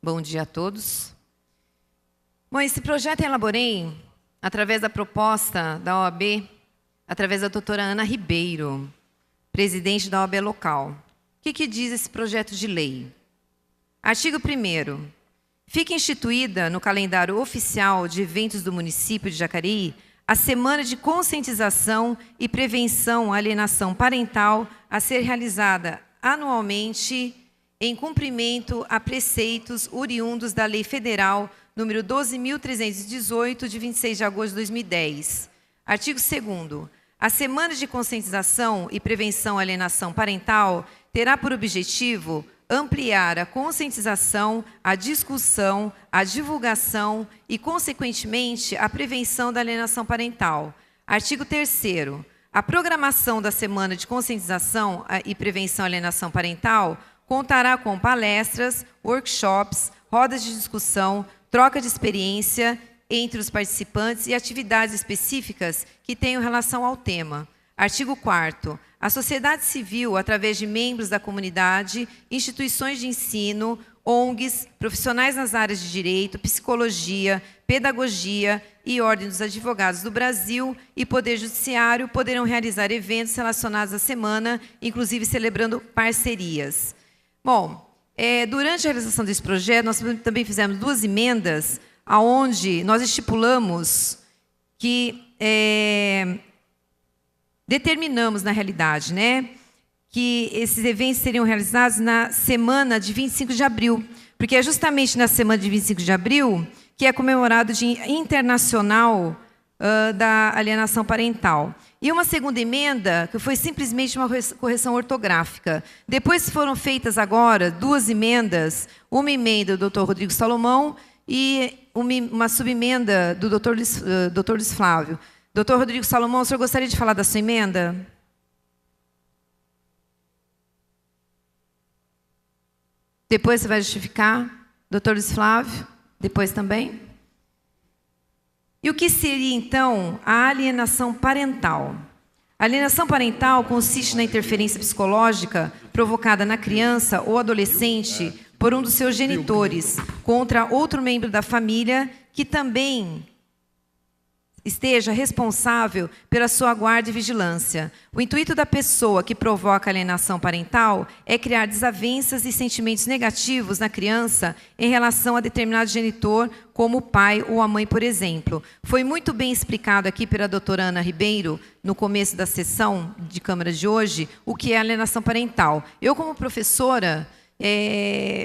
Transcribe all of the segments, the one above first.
Bom dia a todos. Bom, esse projeto eu elaborei através da proposta da OAB, através da doutora Ana Ribeiro, presidente da OAB local. O que diz esse projeto de lei? Artigo 1º. Fica instituída no calendário oficial de eventos do município de Jacareí a Semana de Conscientização e Prevenção à Alienação Parental a ser realizada anualmente em cumprimento a preceitos oriundos da Lei Federal número 12.318, de 26 de agosto de 2010. Artigo 2º. A Semana de Conscientização e Prevenção à Alienação Parental terá por objetivo ampliar a conscientização, a discussão, a divulgação e, consequentemente, a prevenção da alienação parental. Artigo 3º. A programação da Semana de Conscientização e Prevenção à Alienação Parental contará com palestras, workshops, rodas de discussão, troca de experiência entre os participantes e atividades específicas que tenham relação ao tema. Artigo 4º. A sociedade civil, através de membros da comunidade, instituições de ensino, ONGs, profissionais nas áreas de direito, psicologia, pedagogia e Ordem dos Advogados do Brasil e Poder Judiciário poderão realizar eventos relacionados à semana, inclusive celebrando parcerias. Bom, durante a realização desse projeto, nós também fizemos 2 emendas, onde nós estipulamos que determinamos, na realidade, que esses eventos seriam realizados na semana de 25 de abril, porque é justamente na semana de 25 de abril que é comemorado o Dia Internacional da Alienação Parental. E uma segunda emenda, que foi simplesmente uma correção ortográfica. Depois foram feitas agora 2 emendas, uma emenda do Dr. Rodrigo Salomão e uma subemenda do Dr. Luiz Flávio. Dr. Rodrigo Salomão, o senhor gostaria de falar da sua emenda? Depois você vai justificar. Dr. Luiz Flávio, depois também. E o que seria, então, a alienação parental? A alienação parental consiste na interferência psicológica provocada na criança ou adolescente por um dos seus genitores contra outro membro da família que também esteja responsável pela sua guarda e vigilância. O intuito da pessoa que provoca a alienação parental é criar desavenças e sentimentos negativos na criança em relação a determinado genitor, como o pai ou a mãe, por exemplo. Foi muito bem explicado aqui pela doutora Ana Ribeiro, no começo da sessão de Câmara de hoje, o que é alienação parental. Eu, como professora,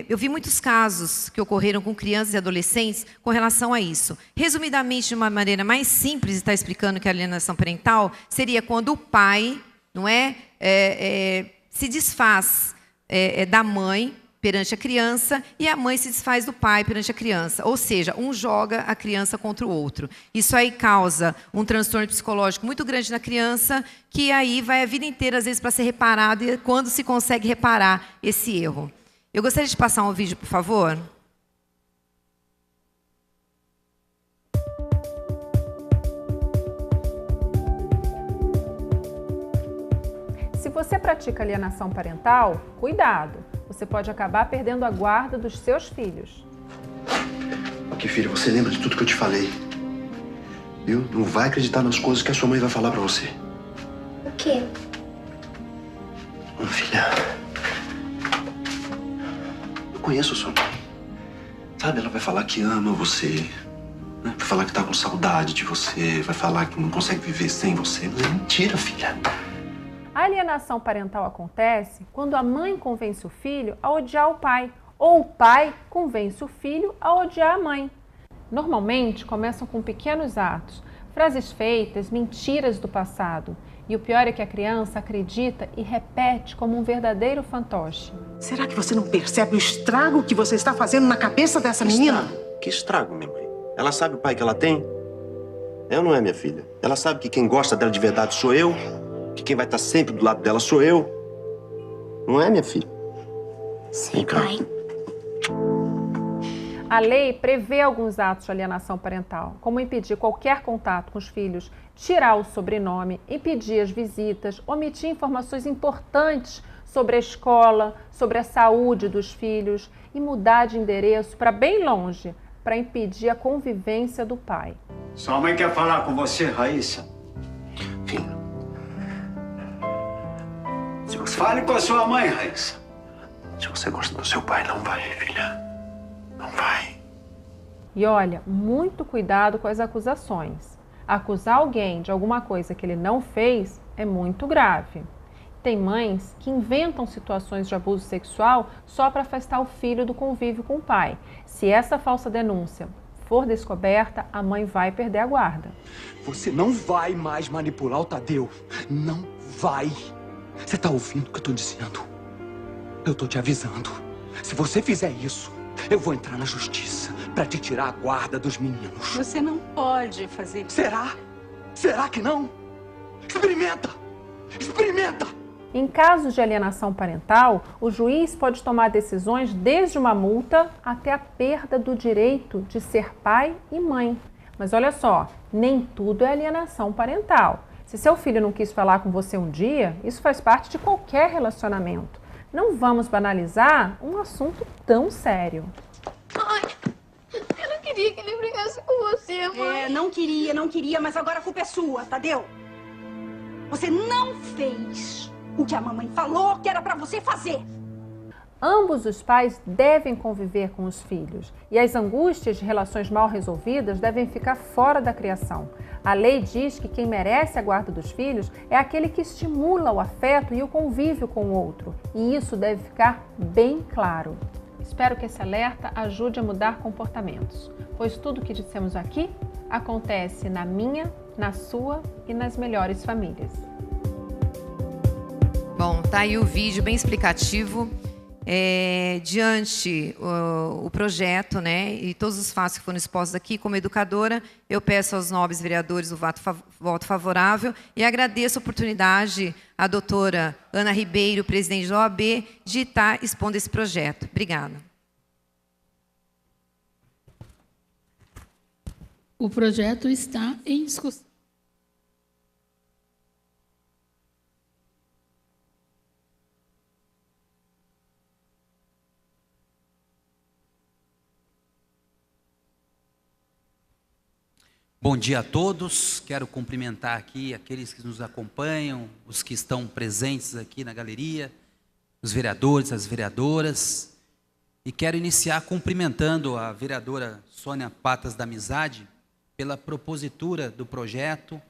eu vi muitos casos que ocorreram com crianças e adolescentes com relação a isso. Resumidamente, de uma maneira mais simples, está explicando que a alienação parental seria quando o pai, se desfaz da mãe perante a criança e a mãe se desfaz do pai perante a criança. Ou seja, um joga a criança contra o outro. Isso aí causa um transtorno psicológico muito grande na criança, que aí vai a vida inteira, às vezes, para ser reparado, e quando se consegue reparar esse erro. Eu gostaria de passar um vídeo, por favor. Se você pratica alienação parental, cuidado. Você pode acabar perdendo a guarda dos seus filhos. Ok, filha, você lembra de tudo que eu te falei? Viu? Não vai acreditar nas coisas que a sua mãe vai falar pra você. O quê? Filha, eu conheço a sua mãe. Sabe, ela vai falar que ama você. Vai falar que tá com saudade de você. Vai falar que não consegue viver sem você. Mas é mentira, filha. A alienação parental acontece quando a mãe convence o filho a odiar o pai, ou o pai convence o filho a odiar a mãe. Normalmente, começam com pequenos atos, frases feitas, mentiras do passado. E o pior é que a criança acredita e repete como um verdadeiro fantoche. Será que você não percebe o estrago que você está fazendo na cabeça dessa menina? Que estrago, minha mãe? Ela sabe o pai que ela tem? Eu não é minha filha. Ela sabe que quem gosta dela de verdade sou eu, que quem vai estar sempre do lado dela sou eu. Não é, minha filha? Sim, pai. A lei prevê alguns atos de alienação parental, como impedir qualquer contato com os filhos, tirar o sobrenome, impedir as visitas, omitir informações importantes sobre a escola, sobre a saúde dos filhos e mudar de endereço para bem longe, para impedir a convivência do pai. Sua mãe quer falar com você, Raíssa. Filho. Se você, Fale com a sua mãe, Raíssa. se você gosta do seu pai, não vai, filha. Não vai. E olha, muito cuidado com as acusações. Acusar alguém de alguma coisa que ele não fez é muito grave. Tem mães que inventam situações de abuso sexual só para afastar o filho do convívio com o pai. Se essa falsa denúncia for descoberta, a mãe vai perder a guarda. Você não vai mais manipular o Tadeu. Não vai. Você tá ouvindo o que eu tô dizendo? Eu tô te avisando. Se você fizer isso, eu vou entrar na justiça pra te tirar a guarda dos meninos. Você não pode fazer isso. Será? Será que não? Experimenta! Experimenta! Em casos de alienação parental, o juiz pode tomar decisões desde uma multa até a perda do direito de ser pai e mãe. Mas olha só, nem tudo é alienação parental. Se seu filho não quis falar com você um dia, isso faz parte de qualquer relacionamento. Não vamos banalizar um assunto tão sério. Mãe, eu não queria que ele brigasse com você, mãe. Não queria, mas agora a culpa é sua, Tadeu. Você não fez o que a mamãe falou que era pra você fazer. Ambos os pais devem conviver com os filhos e as angústias de relações mal resolvidas devem ficar fora da criação. A lei diz que quem merece a guarda dos filhos é aquele que estimula o afeto e o convívio com o outro. E isso deve ficar bem claro. Espero que esse alerta ajude a mudar comportamentos, pois tudo o que dissemos aqui acontece na minha, na sua e nas melhores famílias. Bom, tá aí o vídeo bem explicativo. Diante o projeto, né, e todos os fatos que foram expostos aqui, como educadora, eu peço aos nobres vereadores o voto favorável e agradeço a oportunidade à doutora Ana Ribeiro, presidente da OAB, de estar expondo esse projeto. Obrigada. O projeto está em discussão. Bom dia a todos, quero cumprimentar aqui aqueles que nos acompanham, os que estão presentes aqui na galeria, os vereadores, as vereadoras, e quero iniciar cumprimentando a vereadora Sônia Patas da Amizade pela propositura do projeto,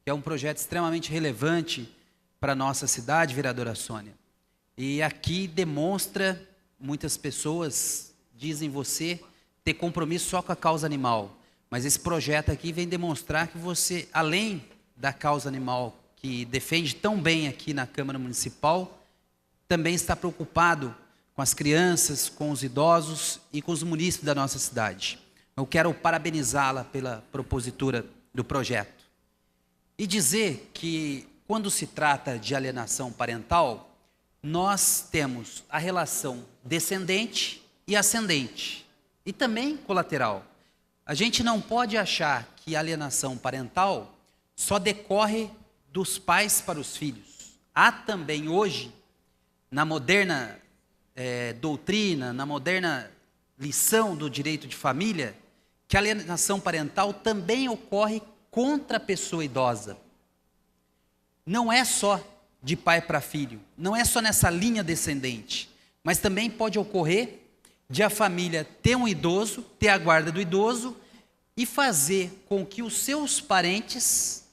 que é um projeto extremamente relevante para a nossa cidade, vereadora Sônia. E aqui demonstra, muitas pessoas dizem você ter compromisso só com a causa animal. Mas esse projeto aqui vem demonstrar que você, além da causa animal que defende tão bem aqui na Câmara Municipal, também está preocupado com as crianças, com os idosos e com os munícipes da nossa cidade. Eu quero parabenizá-la pela propositura do projeto. E dizer que, quando se trata de alienação parental, nós temos a relação descendente e ascendente, e também colateral. A gente não pode achar que a alienação parental só decorre dos pais para os filhos. Há também hoje, na moderna doutrina, na moderna lição do direito de família, que a alienação parental também ocorre contra a pessoa idosa. Não é só de pai para filho, não é só nessa linha descendente, mas também pode ocorrer de a família ter um idoso, ter a guarda do idoso e fazer com que os seus parentes,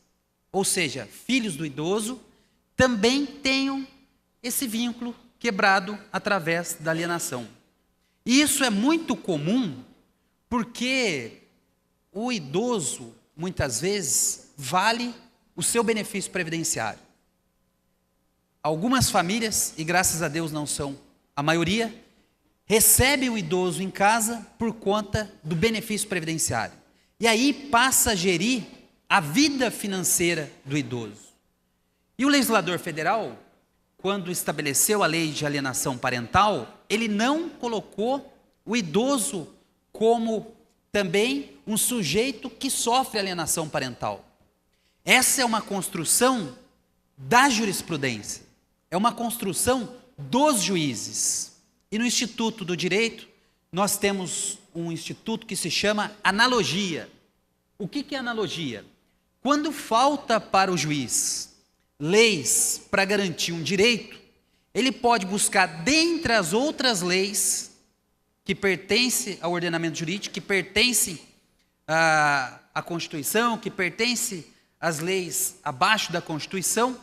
ou seja, filhos do idoso, também tenham esse vínculo quebrado através da alienação. E isso é muito comum porque o idoso, muitas vezes, vale o seu benefício previdenciário. Algumas famílias, e graças a Deus não são a maioria, recebe o idoso em casa por conta do benefício previdenciário. E aí passa a gerir a vida financeira do idoso. E o legislador federal, quando estabeleceu a lei de alienação parental, ele não colocou o idoso como também um sujeito que sofre alienação parental. Essa é uma construção da jurisprudência, é uma construção dos juízes. E no Instituto do Direito, nós temos um instituto que se chama analogia. O que é analogia? Quando falta para o juiz leis para garantir um direito, ele pode buscar dentre as outras leis que pertencem ao ordenamento jurídico, que pertencem à Constituição, que pertencem às leis abaixo da Constituição,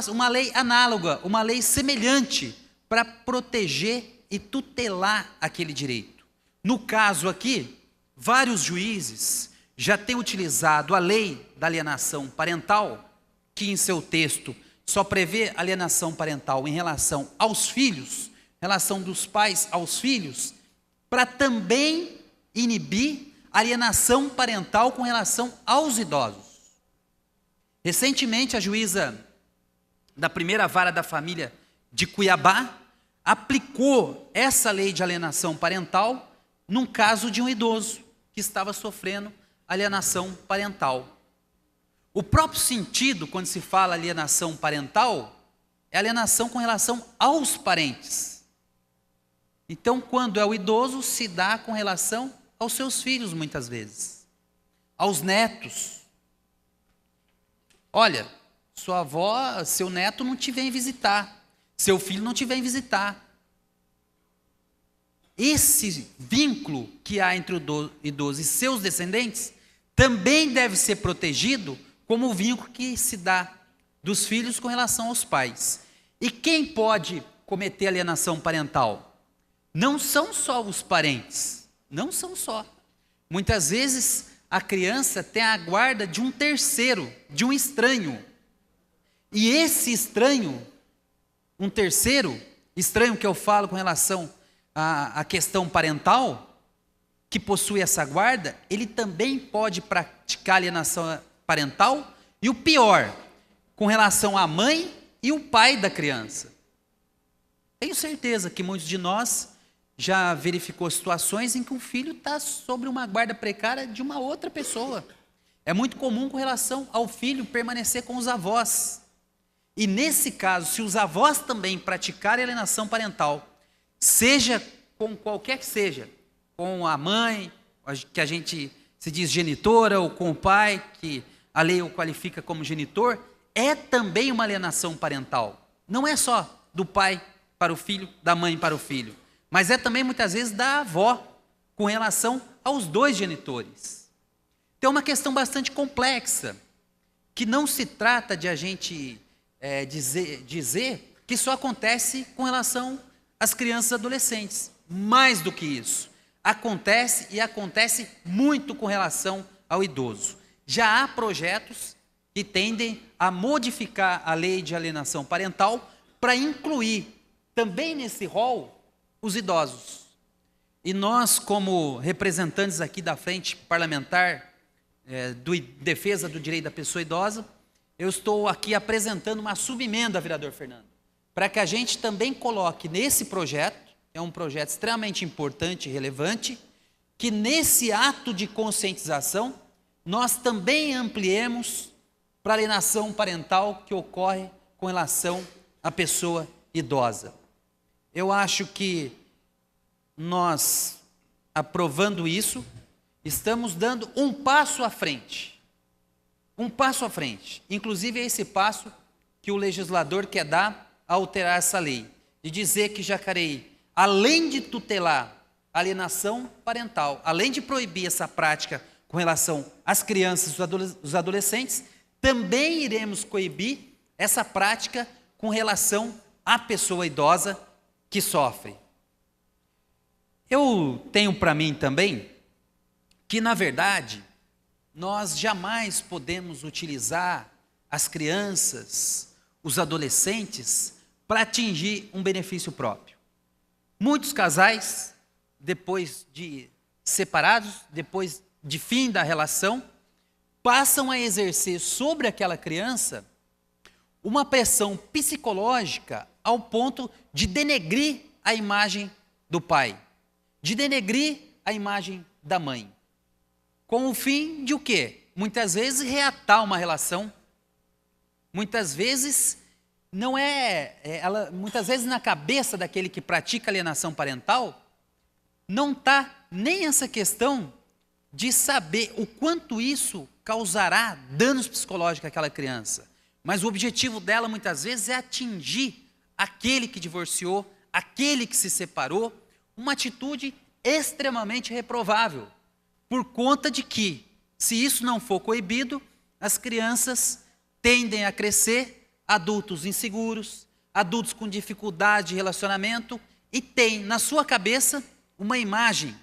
uma lei análoga, uma lei semelhante para proteger e tutelar aquele direito. No caso aqui, vários juízes já têm utilizado a lei da alienação parental, que em seu texto só prevê alienação parental em relação aos filhos, relação dos pais aos filhos, para também inibir alienação parental com relação aos idosos. Recentemente, a juíza da primeira vara da família de Cuiabá aplicou essa lei de alienação parental num caso de um idoso que estava sofrendo alienação parental. O próprio sentido, quando se fala alienação parental, é alienação com relação aos parentes. Então, quando é o idoso, se dá com relação aos seus filhos, muitas vezes, aos netos. Olha, sua avó, seu neto não te vem visitar, seu filho não te vem visitar. Esse vínculo que há entre o idoso e seus descendentes também deve ser protegido como o vínculo que se dá dos filhos com relação aos pais. E quem pode cometer alienação parental? Não são só os parentes, não são só. Muitas vezes a criança tem a guarda de um terceiro, de um estranho. E esse estranho, um terceiro estranho que eu falo com relação à questão parental, que possui essa guarda, ele também pode praticar alienação parental, e o pior, com relação à mãe e o pai da criança. Tenho certeza que muitos de nós já verificou situações em que um filho está sobre uma guarda precária de uma outra pessoa. É muito comum com relação ao filho permanecer com os avós. E nesse caso, se os avós também praticarem alienação parental, seja com qualquer que seja, com a mãe, que a gente se diz genitora, ou com o pai, que a lei o qualifica como genitor, é também uma alienação parental. Não é só do pai para o filho, da mãe para o filho, mas é também muitas vezes da avó, com relação aos dois genitores. Então é uma questão bastante complexa, que não se trata de a gente dizer que só acontece com relação às crianças e adolescentes. Mais do que isso, acontece e acontece muito com relação ao idoso. Já há projetos que tendem a modificar a lei de alienação parental para incluir também nesse rol os idosos. E nós, como representantes aqui da Frente Parlamentar Defesa do Direito da Pessoa Idosa, eu estou aqui apresentando uma subemenda, vereador Fernando, para que a gente também coloque nesse projeto, é um projeto extremamente importante e relevante, que nesse ato de conscientização, nós também ampliemos para a alienação parental que ocorre com relação à pessoa idosa. Eu acho que nós, aprovando isso, estamos dando um passo à frente. Um passo à frente. Inclusive é esse passo que o legislador quer dar a alterar essa lei. De dizer que Jacareí, além de tutelar a alienação parental, além de proibir essa prática com relação às crianças e os adolescentes, também iremos coibir essa prática com relação à pessoa idosa que sofre. Eu tenho para mim também que, na verdade, nós jamais podemos utilizar as crianças, os adolescentes, para atingir um benefício próprio. Muitos casais, depois de separados, depois de fim da relação, passam a exercer sobre aquela criança uma pressão psicológica ao ponto de denegrir a imagem do pai, de denegrir a imagem da mãe. Com o fim de o quê? Muitas vezes reatar uma relação. Muitas vezes muitas vezes na cabeça daquele que pratica alienação parental, não está nem essa questão de saber o quanto isso causará danos psicológicos àquela criança. Mas o objetivo dela, muitas vezes, é atingir aquele que divorciou, aquele que se separou, uma atitude extremamente reprovável, por conta de que, se isso não for coibido, as crianças tendem a crescer adultos inseguros, adultos com dificuldade de relacionamento, e tem na sua cabeça uma imagem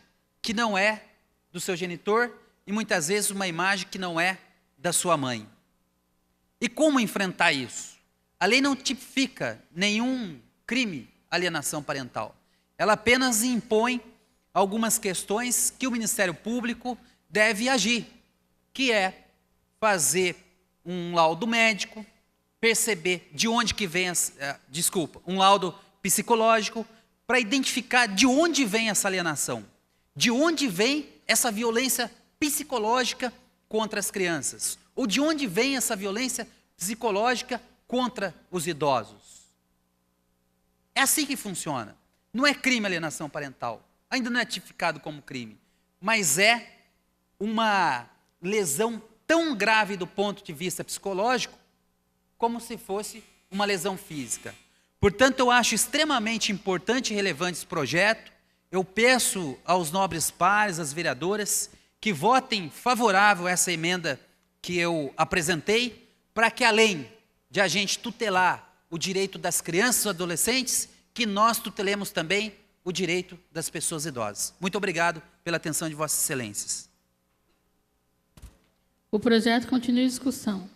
que não é do seu genitor e muitas vezes uma imagem que não é da sua mãe. E como enfrentar isso? A lei não tipifica nenhum crime alienação parental. Ela apenas impõe algumas questões que o Ministério Público deve agir, que é fazer um laudo médico, perceber de onde que vem, um laudo psicológico, para identificar de onde vem essa alienação, de onde vem essa violência psicológica contra as crianças, ou de onde vem essa violência psicológica contra os idosos. É assim que funciona. Não é crime alienação parental, ainda não é tipificado como crime, mas é uma lesão tão grave do ponto de vista psicológico, como se fosse uma lesão física. Portanto, eu acho extremamente importante e relevante esse projeto. Eu peço aos nobres pares, às vereadoras, que votem favorável a essa emenda que eu apresentei, para que, além de a gente tutelar o direito das crianças e adolescentes, que nós tutelemos também o direito das pessoas idosas. Muito obrigado pela atenção de Vossas Excelências. O projeto continua em discussão.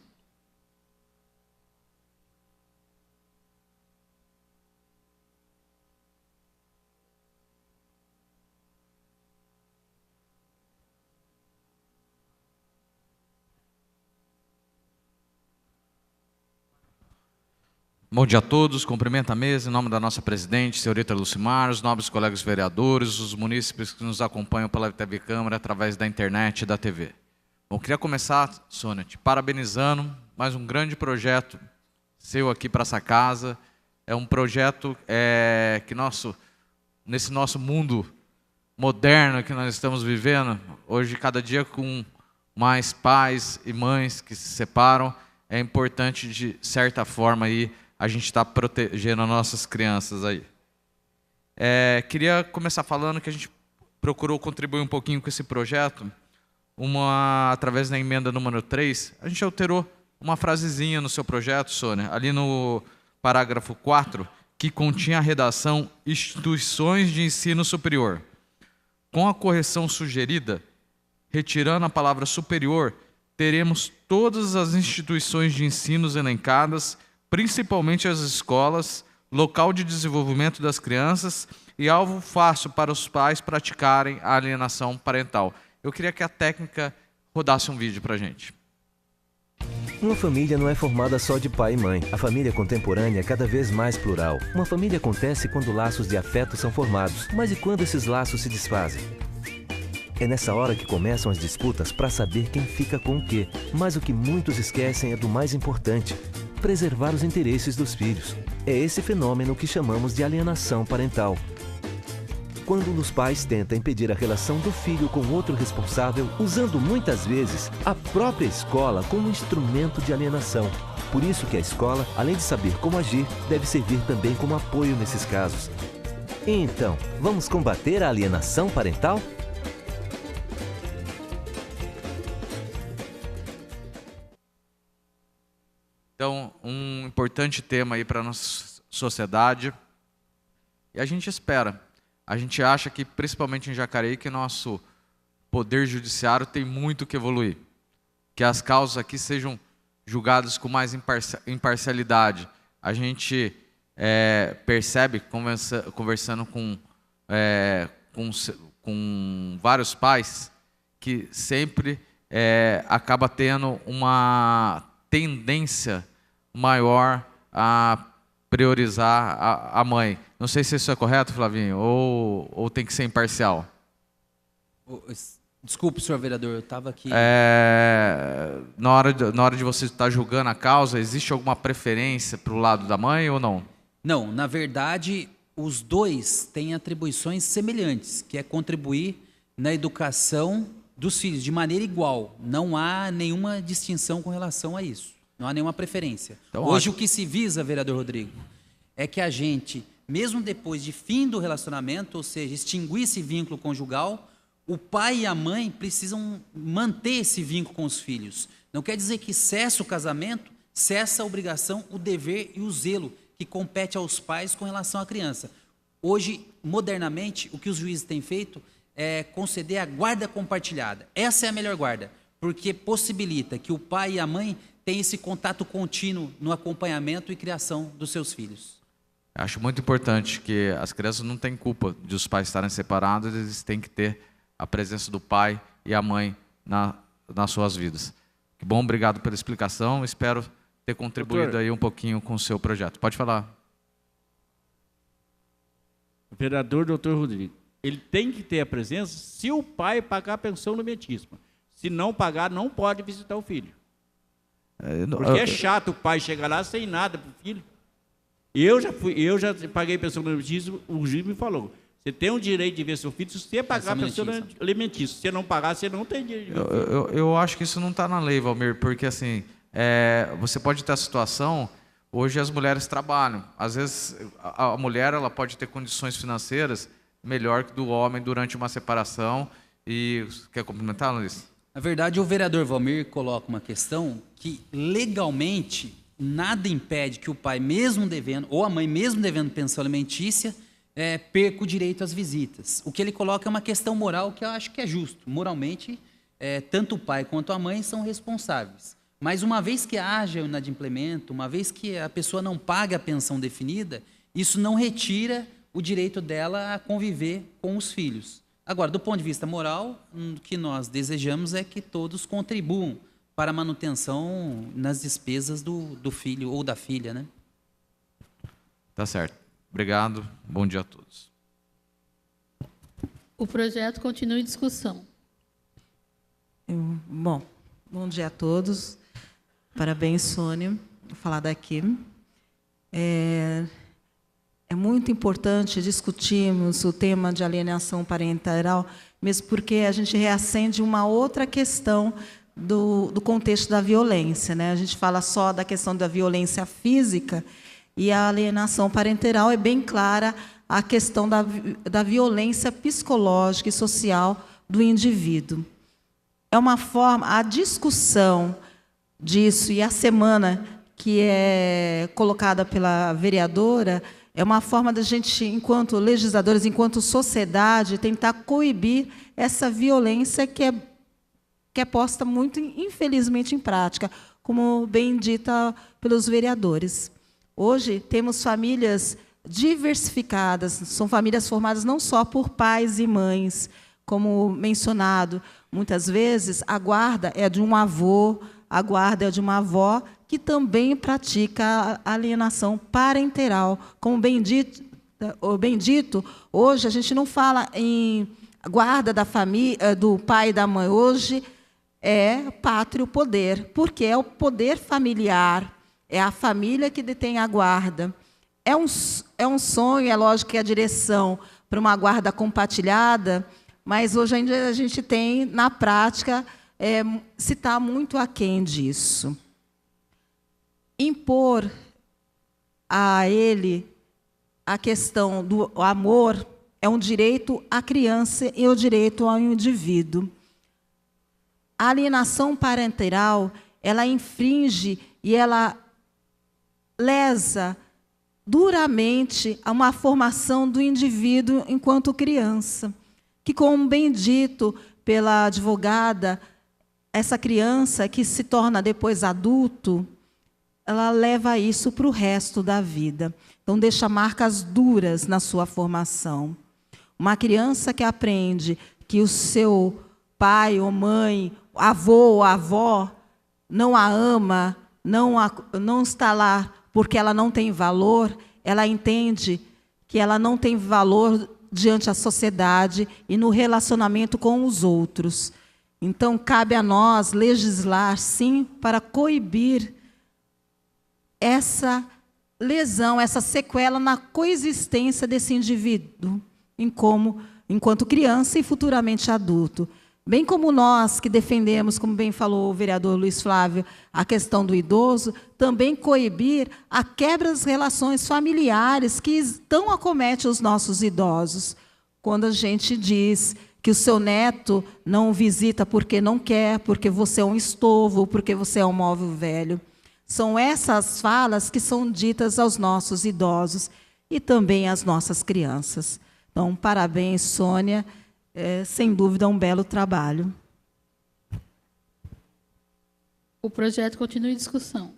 Bom dia a todos, cumprimento a mesa em nome da nossa presidente, senhorita Lucimar, os nobres colegas vereadores, os munícipes que nos acompanham pela TV Câmara através da internet e da TV. Bom, queria começar, Sônia, te parabenizando, mais um grande projeto seu aqui para essa casa. É um projeto que nesse nosso mundo moderno que nós estamos vivendo, hoje cada dia com mais pais e mães que se separam, é importante de certa forma aí a gente está protegendo as nossas crianças aí. Queria começar falando que a gente procurou contribuir um pouquinho com esse projeto, através da emenda número 3, a gente alterou uma frasezinha no seu projeto, Sônia, ali no parágrafo 4, que continha a redação instituições de ensino superior. Com a correção sugerida, retirando a palavra superior, teremos todas as instituições de ensino elencadas, principalmente as escolas, local de desenvolvimento das crianças e alvo fácil para os pais praticarem a alienação parental. Eu queria que a técnica rodasse um vídeo para a gente. Uma família não é formada só de pai e mãe. A família contemporânea é cada vez mais plural. Uma família acontece quando laços de afeto são formados. Mas e quando esses laços se desfazem? É nessa hora que começam as disputas para saber quem fica com o quê. Mas o que muitos esquecem é do mais importante: preservar os interesses dos filhos. É esse fenômeno que chamamos de alienação parental. Quando um dos pais tenta impedir a relação do filho com outro responsável, usando muitas vezes a própria escola como instrumento de alienação. Por isso que a escola, além de saber como agir, deve servir também como apoio nesses casos. Então, vamos combater a alienação parental? Então, um importante tema aí para a nossa sociedade. E a gente espera. A gente acha que, principalmente em Jacareí, que nosso poder judiciário tem muito que evoluir. Que as causas aqui sejam julgadas com mais imparcialidade. A gente percebe, conversando com vários pais, que sempre acaba tendo uma tendência maior a priorizar a mãe. Não sei se isso é correto, Flavinho, ou tem que ser imparcial. Desculpe, senhor vereador, eu estava aqui... Na hora de você estar julgando a causa, existe alguma preferência para o lado da mãe ou não? Não, na verdade, os dois têm atribuições semelhantes, que é contribuir na educação dos filhos de maneira igual. Não há nenhuma distinção com relação a isso. Não há nenhuma preferência. Então, hoje o que se visa, vereador Rodrigo, é que a gente, mesmo depois de fim do relacionamento, ou seja, extinguir esse vínculo conjugal, o pai e a mãe precisam manter esse vínculo com os filhos. Não quer dizer que cessa o casamento, cessa a obrigação, o dever e o zelo que compete aos pais com relação à criança. Hoje, modernamente, o que os juízes têm feito é conceder a guarda compartilhada. Essa é a melhor guarda, porque possibilita que o pai e a mãe tenham esse contato contínuo no acompanhamento e criação dos seus filhos. Acho muito importante que as crianças não têm culpa de os pais estarem separados, eles têm que ter a presença do pai e a mãe nas suas vidas. Que bom, obrigado pela explicação, espero ter contribuído aí um pouquinho com o seu projeto. Pode falar. Vereador doutor Rodrigo, ele tem que ter a presença se o pai pagar a pensão alimentícia. Se não pagar, não pode visitar o filho. Porque é chato o pai chegar lá sem nada para o filho. Eu já paguei pensão alimentícia, o juiz me falou. Você tem o direito de ver seu filho se você pagar a pensão alimentícia. Se você não pagar, você não tem direito de ver o filho. Eu acho que isso não está na lei, Valmir, porque assim, você pode ter a situação, hoje as mulheres trabalham. Às vezes a mulher ela pode ter condições financeiras melhor que do homem durante uma separação. E quer complementar, Luiz? Na verdade, o vereador Valmir coloca uma questão que legalmente nada impede que o pai mesmo devendo, ou a mãe mesmo devendo pensão alimentícia, perca o direito às visitas. O que ele coloca é uma questão moral que eu acho que é justo. Moralmente, tanto o pai quanto a mãe são responsáveis. Mas uma vez que haja o inadimplemento, uma vez que a pessoa não paga a pensão definida, isso não retira o direito dela a conviver com os filhos. Agora, do ponto de vista moral, o que nós desejamos é que todos contribuam para a manutenção nas despesas do filho ou da filha, né? Tá certo. Obrigado. Bom dia a todos. O projeto continua em discussão. Bom dia a todos. Parabéns, Sônia, por falar daqui. É muito importante discutirmos o tema de alienação parental, mesmo porque a gente reacende uma outra questão do contexto da violência, né? A gente fala só da questão da violência física e a alienação parental é bem clara a questão da violência psicológica e social do indivíduo. É uma forma, a discussão disso e a semana que é colocada pela vereadora é uma forma da gente, enquanto legisladores, enquanto sociedade, tentar coibir essa violência que é posta muito, infelizmente, em prática, como bem dita pelos vereadores. Hoje, temos famílias diversificadas, são famílias formadas não só por pais e mães, como mencionado. Muitas vezes, a guarda é de um avô, a guarda é de uma avó, que também pratica a alienação parental. Como bem dito, hoje a gente não fala em guarda da família, do pai e da mãe. Hoje é pátrio poder, porque é o poder familiar, é a família que detém a guarda. É um sonho, é lógico que é a direção para uma guarda compartilhada, mas hoje ainda a gente tem, na prática, se está muito aquém disso. Impor a ele a questão do amor é um direito à criança e o direito ao indivíduo. A alienação parental, ela infringe e ela lesa duramente a uma formação do indivíduo enquanto criança, que, como bem dito pela advogada, essa criança que se torna depois adulto, ela leva isso para o resto da vida. Então, deixa marcas duras na sua formação. Uma criança que aprende que o seu pai ou mãe, avô ou avó, não a ama, não está lá porque ela não tem valor, ela entende que ela não tem valor diante da sociedade e no relacionamento com os outros. Então, cabe a nós legislar, sim, para coibir essa lesão, essa sequela na coexistência desse indivíduo enquanto criança e futuramente adulto. Bem como nós que defendemos, como bem falou o vereador Luiz Flávio, a questão do idoso, também coibir a quebra das relações familiares que tão acomete os nossos idosos. Quando a gente diz que o seu neto não visita porque não quer, porque você é um estorvo, porque você é um móvel velho. São essas falas que são ditas aos nossos idosos e também às nossas crianças. Então, parabéns, Sônia. Sem dúvida, um belo trabalho. O projeto continua em discussão.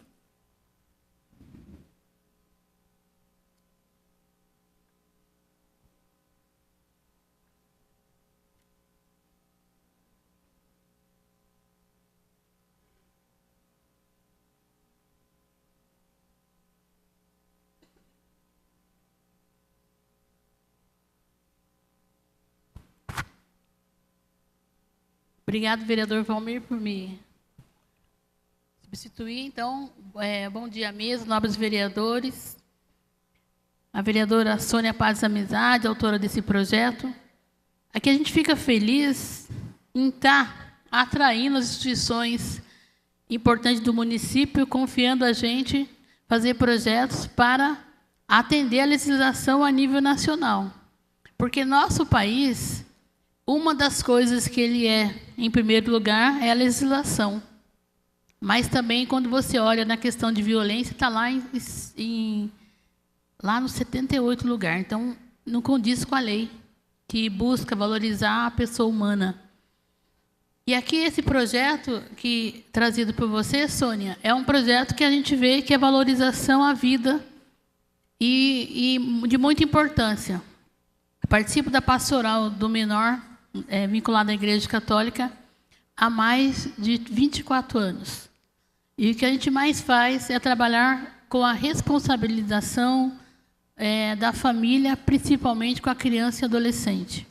Obrigado, vereador Valmir, por me substituir. Então, bom dia à mesa, nobres vereadores. A vereadora Sônia Paz Amizade, autora desse projeto. Aqui a gente fica feliz em estar atraindo as instituições importantes do município, confiando a gente fazer projetos para atender a legislação a nível nacional. Porque nosso país, uma das coisas que ele em primeiro lugar, é a legislação. Mas também, quando você olha na questão de violência, está lá, lá no 78 lugar. Então, não condiz com a lei, que busca valorizar a pessoa humana. E aqui, esse projeto trazido por você, Sônia, é um projeto que a gente vê que é valorização à vida e de muita importância. Eu participo da pastoral do menor, vinculado à Igreja Católica, há mais de 24 anos. E o que a gente mais faz é trabalhar com a responsabilização da família, principalmente com a criança e adolescente.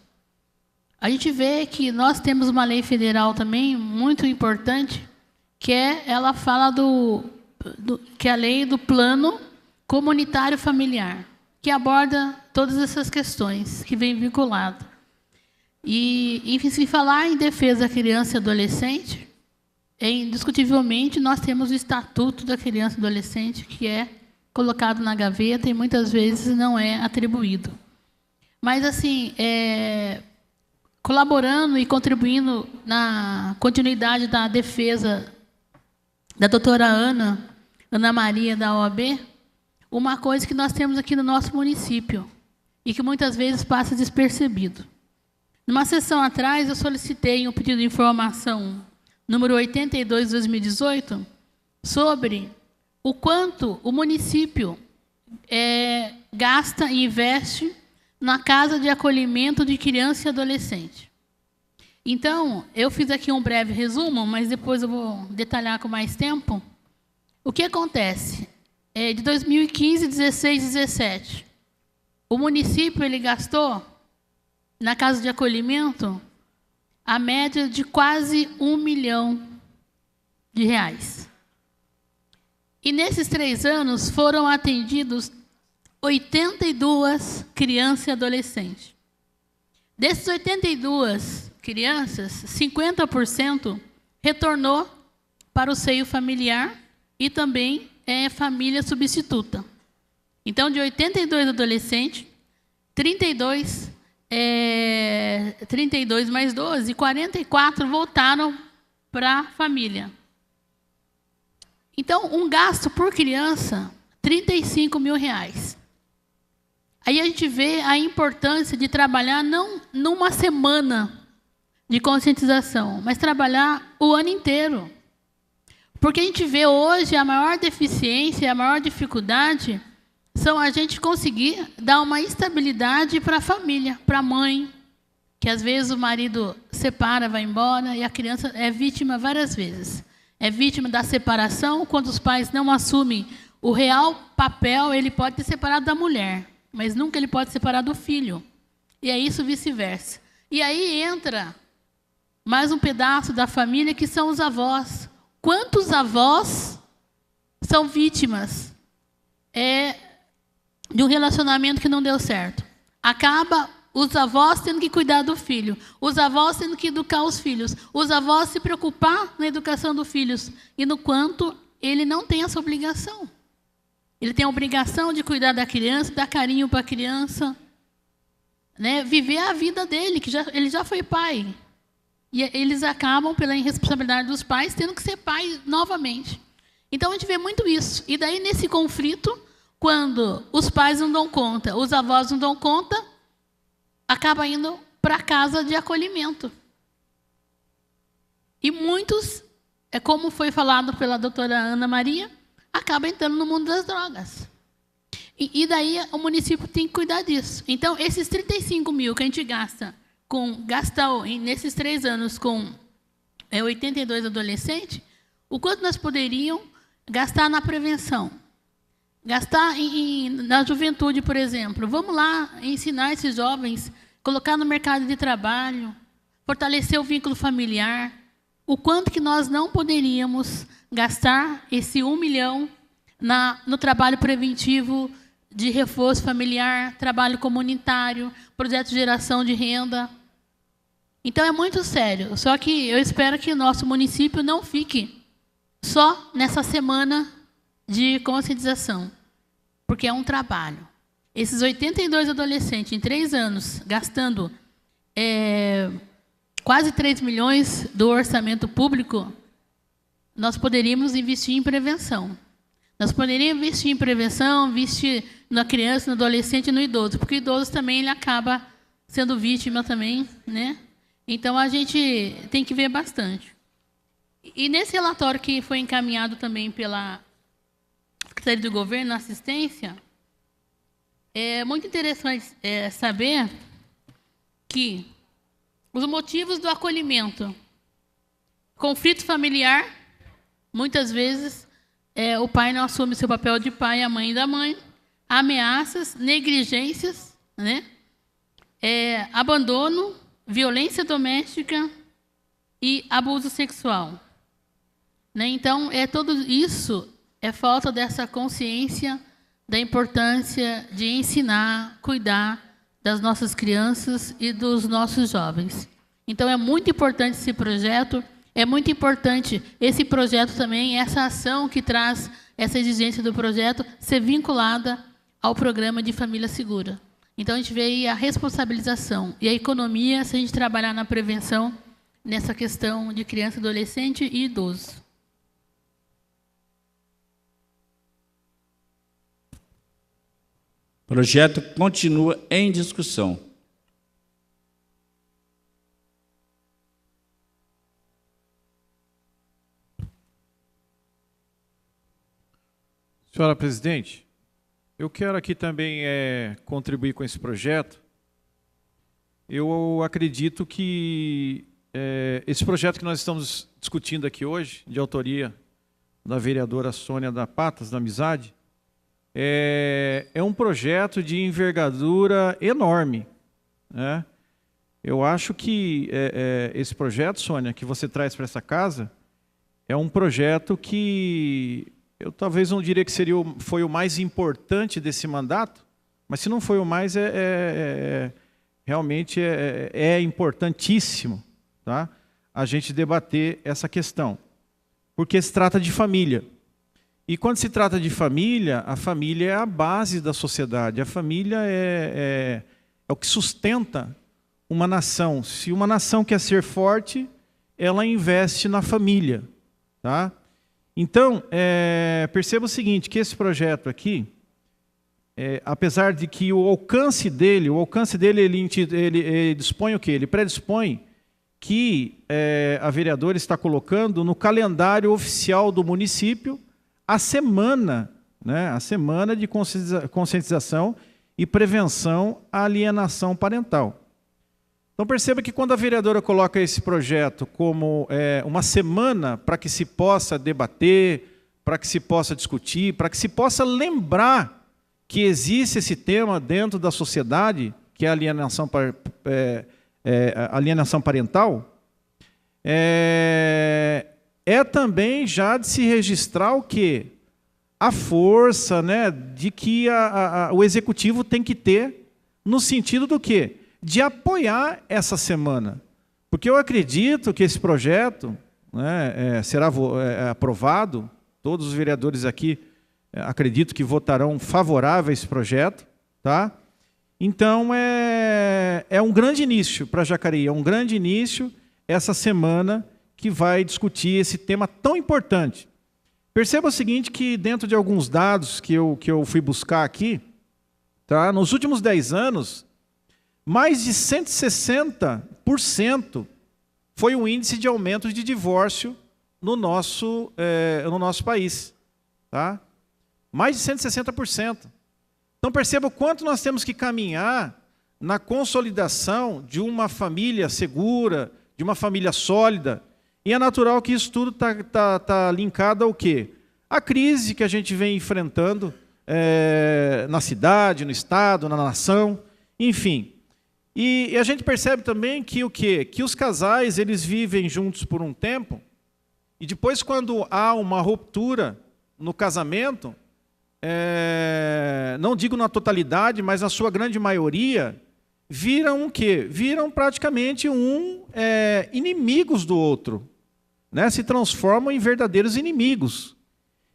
A gente vê que nós temos uma lei federal também muito importante, que ela fala que é a lei do plano comunitário familiar, que aborda todas essas questões que vem vinculado. E se falar em defesa da criança e adolescente, indiscutivelmente nós temos o Estatuto da Criança e Adolescente, que é colocado na gaveta e muitas vezes não é atribuído. Mas, assim, colaborando e contribuindo na continuidade da defesa da doutora Ana Maria, da OAB, uma coisa que nós temos aqui no nosso município e que muitas vezes passa despercebido. Numa sessão atrás, eu solicitei um pedido de informação número 82 de 2018 sobre o quanto o município gasta e investe na casa de acolhimento de criança e adolescente. Então, eu fiz aqui um breve resumo, mas depois eu vou detalhar com mais tempo. O que acontece? De 2015, 16 e 17, o município gastou na casa de acolhimento a média de quase R$1 milhão. E nesses 3 anos foram atendidos 82 crianças e adolescentes. Desses 82 crianças, 50% retornou para o seio familiar e também família substituta. Então, de 82 adolescentes, 32 mais 12, 44 voltaram para a família. Então, um gasto por criança, R$35 mil. Aí a gente vê a importância de trabalhar não numa semana de conscientização, mas trabalhar o ano inteiro. Porque a gente vê hoje a maior deficiência, a maior dificuldade são a gente conseguir dar uma estabilidade para a família, para a mãe, que às vezes o marido separa, vai embora, e a criança é vítima várias vezes. É vítima da separação, quando os pais não assumem o real papel, ele pode ter separado da mulher, mas nunca ele pode separar do filho. E é isso vice-versa. E aí entra mais um pedaço da família, que são os avós. Quantos avós são vítimas de um relacionamento que não deu certo? Acaba os avós tendo que cuidar do filho, os avós tendo que educar os filhos, os avós se preocupar na educação dos filhos, e no quanto ele não tem essa obrigação. Ele tem a obrigação de cuidar da criança, dar carinho para a criança, né? Viver a vida dele, que ele já foi pai. E eles acabam, pela irresponsabilidade dos pais, tendo que ser pai novamente. Então, a gente vê muito isso. E daí, nesse conflito, quando os pais não dão conta, os avós não dão conta, acaba indo para a casa de acolhimento. E muitos, como foi falado pela doutora Ana Maria, acabam entrando no mundo das drogas. E daí o município tem que cuidar disso. Então, esses 35 mil que a gente gastou nesses 3 anos com 82 adolescentes, o quanto nós poderíamos gastar na prevenção? Gastar na juventude, por exemplo. Vamos lá ensinar esses jovens, colocar no mercado de trabalho, fortalecer o vínculo familiar. O quanto que nós não poderíamos gastar esse 1 milhão no trabalho preventivo de reforço familiar, trabalho comunitário, projeto de geração de renda. Então, é muito sério. Só que eu espero que o nosso município não fique só nessa semana de conscientização, porque é um trabalho. Esses 82 adolescentes, em 3 anos, gastando quase 3 milhões do orçamento público, nós poderíamos investir em prevenção. Nós poderíamos investir em prevenção, investir na criança, no adolescente e no idoso, porque o idoso também ele acaba sendo vítima também, né? Então, a gente tem que ver bastante. E nesse relatório que foi encaminhado também pela Secretaria do Governo, na assistência, é muito interessante saber que os motivos do acolhimento, conflito familiar, muitas vezes o pai não assume seu papel de pai, a mãe da mãe, ameaças, negligências, né? Abandono, violência doméstica e abuso sexual. Né? Então, tudo isso é falta dessa consciência da importância de ensinar, cuidar das nossas crianças e dos nossos jovens. Então, é muito importante esse projeto, é muito importante esse projeto também, essa ação que traz essa exigência do projeto, ser vinculada ao programa de família segura. Então, a gente vê aí a responsabilização e a economia se a gente trabalhar na prevenção nessa questão de criança, adolescente e idoso. O projeto continua em discussão. Senhora presidente, eu quero aqui também contribuir com esse projeto. Eu acredito que esse projeto que nós estamos discutindo aqui hoje, de autoria da vereadora Sônia da Patas, da Amizade, é um projeto de envergadura enorme, né? Eu acho que esse projeto, Sônia, que você traz para essa casa, é um projeto que eu talvez não diria que foi o mais importante desse mandato, mas se não foi o mais, realmente é importantíssimo, tá? A gente debater essa questão, porque se trata de família. E quando se trata de família, a família é a base da sociedade. A família é o que sustenta uma nação. Se uma nação quer ser forte, ela investe na família. Tá? Então, perceba o seguinte, que esse projeto aqui, apesar de que o alcance dele ele dispõe o quê? Ele predispõe que a vereadora está colocando no calendário oficial do município a semana, né, a semana de conscientização e prevenção à alienação parental. Então perceba que quando a vereadora coloca esse projeto como uma semana para que se possa debater, para que se possa discutir, para que se possa lembrar que existe esse tema dentro da sociedade, que é a alienação, alienação parental, é também já de se registrar o quê? A força, né, de que o executivo tem que ter, no sentido do quê? De apoiar essa semana. Porque eu acredito que esse projeto, né, será aprovado, todos os vereadores aqui acredito que votarão favorável a esse projeto, tá? Então é um grande início para Jacareí, é um grande início essa semana que vai discutir esse tema tão importante. Perceba o seguinte, que dentro de alguns dados que eu fui buscar aqui, tá? Nos últimos 10 anos, mais de 160% foi o índice de aumento de divórcio no nosso país. Tá? Mais de 160%. Então perceba o quanto nós temos que caminhar na consolidação de uma família segura, de uma família sólida. E é natural que isso tudo tá linkado ao quê? A crise que a gente vem enfrentando na cidade, no estado, na nação, enfim. E a gente percebe também que o quê? Que os casais eles vivem juntos por um tempo, e depois, quando há uma ruptura no casamento, não digo na totalidade, mas na sua grande maioria, viram o quê? Viram praticamente inimigos do outro, né? Se transformam em verdadeiros inimigos.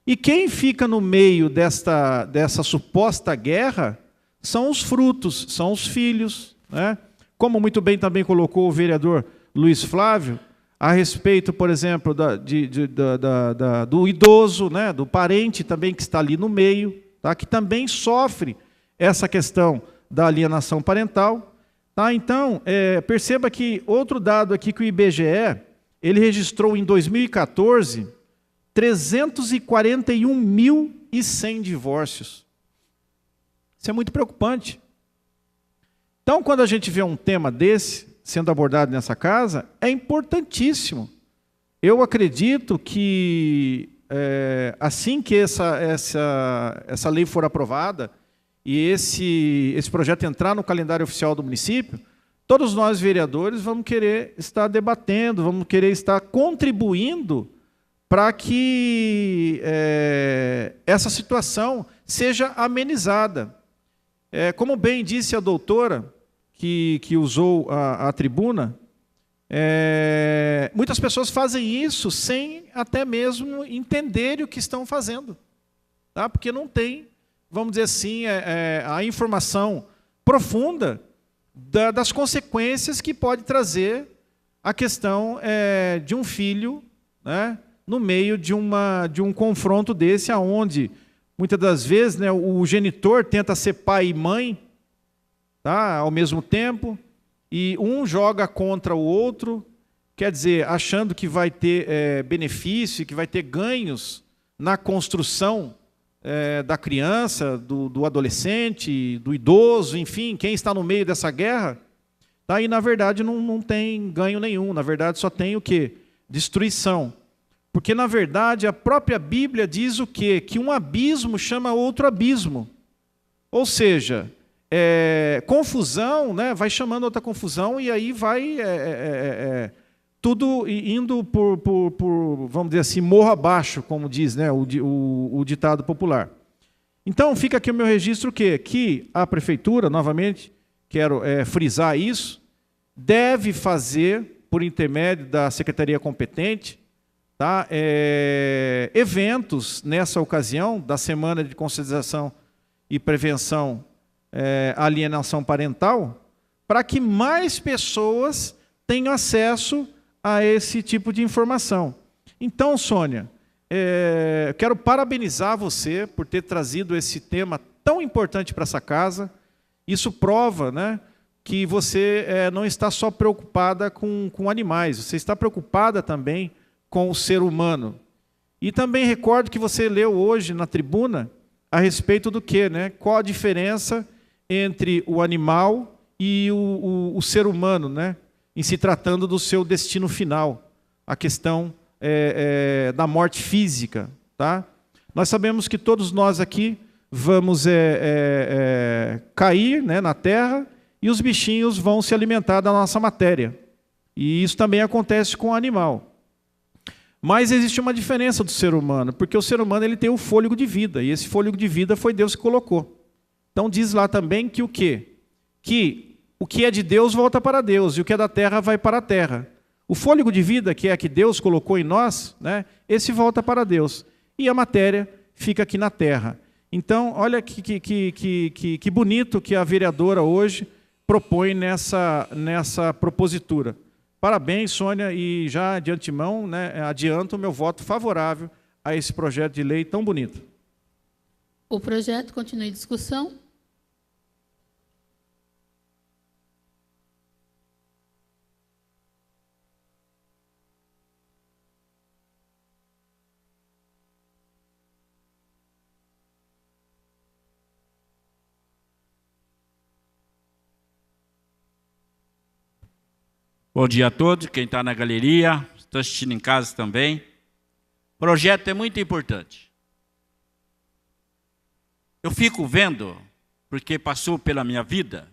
E quem fica no meio dessa suposta guerra são os frutos, são os filhos, né? Como muito bem também colocou o vereador Luiz Flávio, a respeito, por exemplo, do idoso, né? Do parente também que está ali no meio, tá? Que também sofre essa questão da alienação parental. Tá? Então, perceba que outro dado aqui que o IBGE ele registrou em 2014 341.100 divórcios. Isso é muito preocupante. Então, quando a gente vê um tema desse sendo abordado nessa casa, é importantíssimo. Eu acredito que, assim que essa lei for aprovada e esse projeto entrar no calendário oficial do município, todos nós, vereadores, vamos querer estar debatendo, vamos querer estar contribuindo para que essa situação seja amenizada. Como bem disse a doutora, que usou a tribuna, muitas pessoas fazem isso sem até mesmo entender o que estão fazendo, tá? Porque não tem, vamos dizer assim, a informação profunda das consequências que pode trazer a questão de um filho, né, no meio de um confronto desse, aonde muitas das vezes, né, o genitor tenta ser pai e mãe, tá, ao mesmo tempo, e um joga contra o outro, quer dizer, achando que vai ter benefício, que vai ter ganhos na construção da criança, do adolescente, do idoso, enfim, quem está no meio dessa guerra, tá, e na verdade não tem ganho nenhum, na verdade só tem o quê? Destruição. Porque, na verdade, a própria Bíblia diz o quê? Que um abismo chama outro abismo. Ou seja, confusão, né, vai chamando outra confusão, e aí vai tudo indo por, vamos dizer assim, morro abaixo, como diz, né, o ditado popular. Então, fica aqui o meu registro que a prefeitura, novamente, quero frisar isso, deve fazer, por intermédio da secretaria competente, tá, eventos nessa ocasião da Semana de Conscientização e Prevenção à Alienação Parental, para que mais pessoas tenham acesso a esse tipo de informação. Então, Sônia, quero parabenizar você por ter trazido esse tema tão importante para essa casa. Isso prova, né, que você não está só preocupada com animais, você está preocupada também com o ser humano. E também recordo que você leu hoje na tribuna a respeito do quê, né? Qual a diferença entre o animal e o ser humano, né? Em se tratando do seu destino final, a questão da morte física. Tá? Nós sabemos que todos nós aqui vamos cair, né, na terra, e os bichinhos vão se alimentar da nossa matéria. E isso também acontece com o animal. Mas existe uma diferença do ser humano, porque o ser humano ele tem o fôlego de vida, e esse fôlego de vida foi Deus que colocou. Então diz lá também que o quê? Que o que é de Deus volta para Deus, e o que é da terra vai para a terra. O fôlego de vida, que é que Deus colocou em nós, né, esse volta para Deus. E a matéria fica aqui na terra. Então, olha que bonito que a vereadora hoje propõe nessa propositura. Parabéns, Sônia, e já de antemão, né, adianto o meu voto favorável a esse projeto de lei tão bonito. O projeto continua em discussão. Bom dia a todos, quem está na galeria, está assistindo em casa também. O projeto é muito importante. Eu fico vendo, porque passou pela minha vida,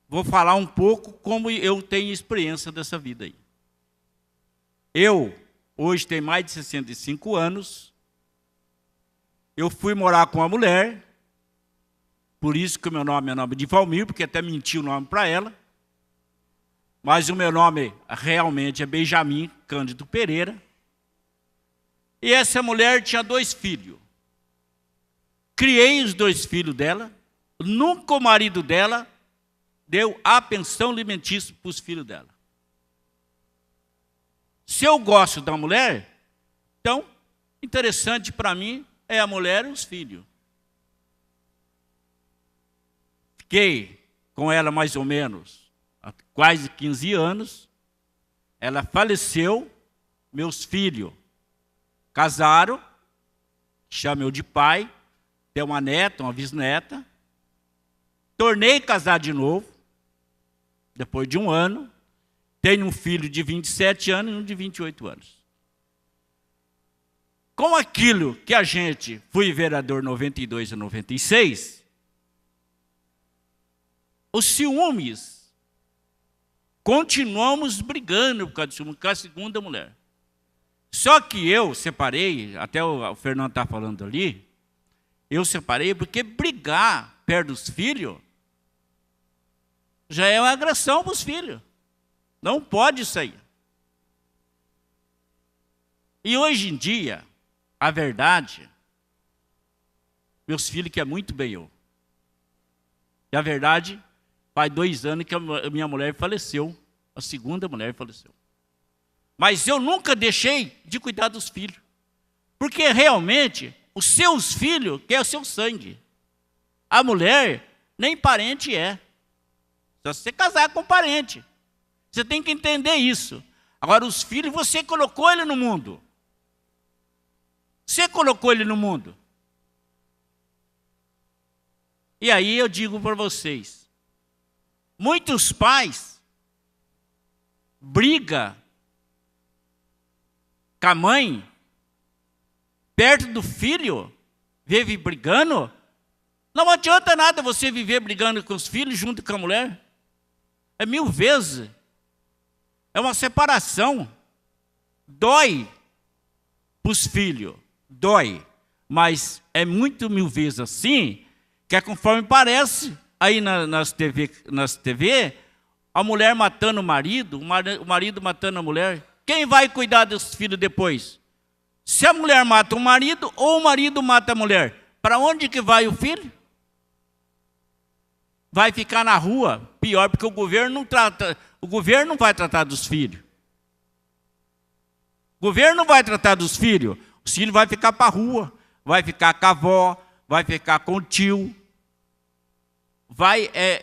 vou falar um pouco como eu tenho experiência dessa vida aí. Eu, hoje, tenho mais de 65 anos, eu fui morar com uma mulher, por isso que o meu nome é nome de Valmir, porque até menti o nome para ela, mas o meu nome realmente é Benjamin Cândido Pereira. E essa mulher tinha 2 filhos. Criei os 2 filhos dela. Nunca o marido dela deu a pensão alimentícia para os filhos dela. Se eu gosto da mulher, então, interessante para mim é a mulher e os filhos. Fiquei com ela mais ou menos há quase 15 anos, ela faleceu, meus filhos casaram, chamo eu de pai, tem uma neta, uma bisneta, tornei casar de novo, depois de 1 ano, tenho um filho de 27 anos e um de 28 anos. Com aquilo que a gente, fui vereador 92 a 96, os ciúmes, continuamos brigando por causa do ciúme, com a segunda mulher. Só que eu separei, até o Fernando está falando ali, eu separei porque brigar perto dos filhos já é uma agressão para os filhos. Não pode sair. E hoje em dia, a verdade, meus filhos querem muito bem eu. E a verdade, faz 2 anos que a minha mulher faleceu, a segunda mulher faleceu. Mas eu nunca deixei de cuidar dos filhos. Porque realmente, os seus filhos querem o seu sangue. A mulher nem parente é. Só se você casar com parente. Você tem que entender isso. Agora, os filhos, você colocou ele no mundo. Você colocou ele no mundo. E aí eu digo para vocês, muitos pais brigam com a mãe, perto do filho, vive brigando. Não adianta nada você viver brigando com os filhos junto com a mulher. É 1000 vezes. É uma separação. Dói para os filhos, dói. Mas é muito 1000 vezes assim, que é conforme parece, aí nas TV, a mulher matando o marido matando a mulher. Quem vai cuidar dos filhos depois? Se a mulher mata o marido ou o marido mata a mulher, para onde que vai o filho? Vai ficar na rua, pior, porque o governo não vai tratar dos filhos. O governo não vai tratar dos filhos. Os filhos vão ficar para a rua, vai ficar com a avó, vai ficar com o tio.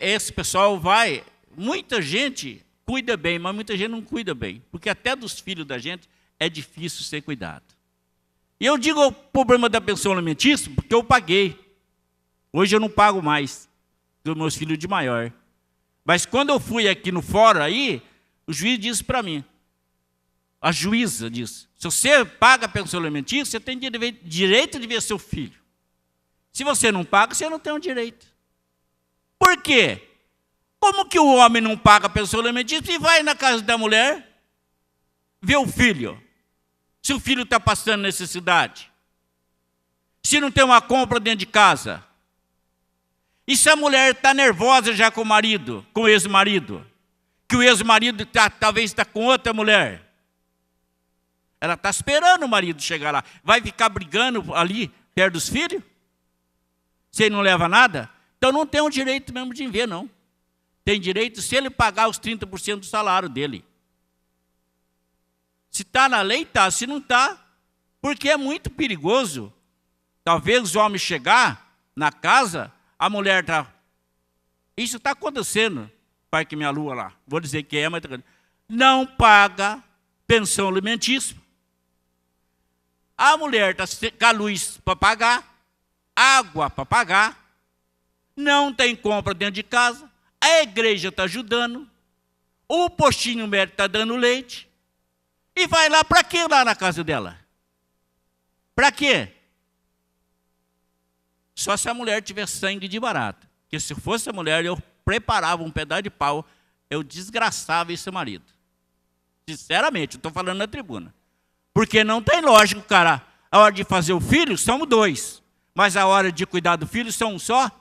Esse pessoal vai. Muita gente cuida bem, mas muita gente não cuida bem. Porque até dos filhos da gente é difícil ser cuidado. E eu digo o problema da pensão alimentícia porque eu paguei. Hoje eu não pago mais dos meus filhos de maior. Mas quando eu fui aqui no fórum aí, o juiz disse para mim, a juíza disse, se você paga a pensão alimentícia, você tem direito de ver seu filho. Se você não paga, você não tem o direito. Por quê? Como que o homem não paga pensão alimentícia e vai na casa da mulher ver o filho? Se o filho está passando necessidade. Se não tem uma compra dentro de casa. E se a mulher está nervosa já com o marido, com o ex-marido? Que o ex-marido talvez está com outra mulher. Ela está esperando o marido chegar lá. Vai ficar brigando ali, perto dos filhos? Se ele não leva nada? Então não tem o direito mesmo de ver, não. Tem direito se ele pagar os 30% do salário dele. Se está na lei, está. Se não está, porque é muito perigoso. Talvez o homem chegar na casa, a mulher está... Isso está acontecendo, pai que minha lua lá. Vou dizer que é, mas... Não paga pensão alimentícia. A mulher está com a luz para pagar, água para pagar, não tem compra dentro de casa, a igreja está ajudando, o postinho médico está dando leite, e vai lá para quê lá na casa dela? Para quê? Só se a mulher tiver sangue de barata. Porque se fosse a mulher, eu preparava um pedaço de pau, eu desgraçava esse marido. Sinceramente, eu estou falando na tribuna. Porque não tem lógico, cara. A hora de fazer o filho, somos 2. Mas a hora de cuidar do filho, são um só.